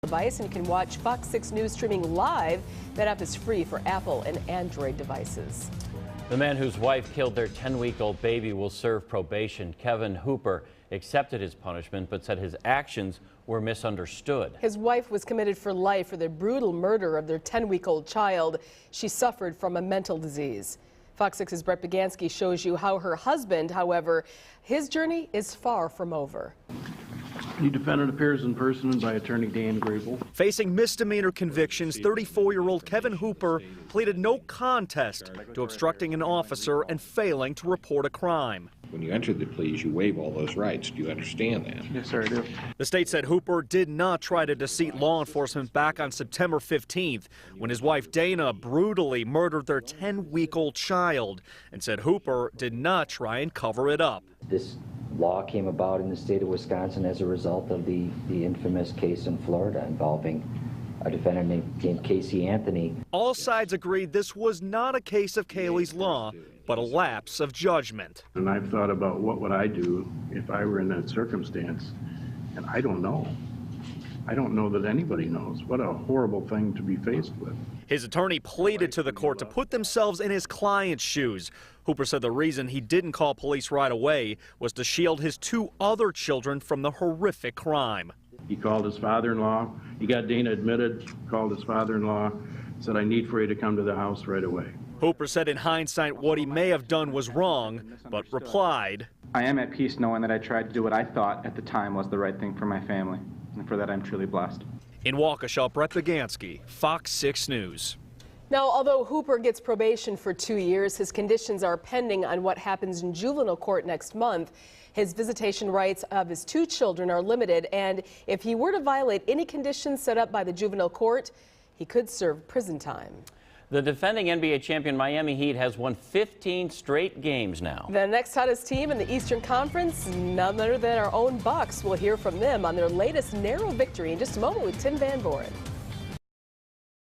device, and you can watch Fox 6 News streaming live. That app is free for Apple and Android devices. The man whose wife killed their 10-week-old baby will serve probation. Kevin Hooper accepted his punishment but said his actions were misunderstood. His wife was committed for life for the brutal murder of their 10-week-old child. She suffered from a mental disease. Fox 6's Brett Begansky shows you how her husband, however, his journey is far from over. The defendant appears in person by attorney Dan Grable. Facing misdemeanor convictions, 34-year-old Kevin Hooper pleaded no contest to obstructing an officer and failing to report a crime. When you enter the pleas, you waive all those rights. Do you understand that? Yes, sir, I do. The state said Hooper did not try to deceive law enforcement back on September 15th when his wife Dana brutally murdered their 10-week-old child, and said Hooper did not try and cover it up. This law came about in the state of Wisconsin as a result of the infamous case in Florida involving a defendant named Casey Anthony. All sides agreed this was not a case of Cayley's Law, but a lapse of judgment. And I've thought about what would I do if I were in that circumstance, and I don't know. I don't know that anybody knows. What a horrible thing to be faced with. His attorney pleaded to the court to put themselves in his client's shoes. Hooper said the reason he didn't call police right away was to shield his 2 other children from the horrific crime. He called his father-in-law. He got Dana admitted, called his father-in-law, said, I need for you to come to the house right away. Hooper said in hindsight what he may have done was wrong, but replied, I am at peace knowing that I tried to do what I thought at the time was the right thing for my family, and for that I'm truly blessed. In Waukesha, Brett Begansky, Fox 6 News. Now, although Hooper gets probation for 2 years, his conditions are pending on what happens in juvenile court next month. His visitation rights of his 2 children are limited, and if he were to violate any conditions set up by the juvenile court, he could serve prison time. The defending NBA champion Miami Heat has won 15 straight games now. The next hottest team in the Eastern Conference, none other than our own Bucks. We'll hear from them on their latest narrow victory in just a moment with Tim Van Voren.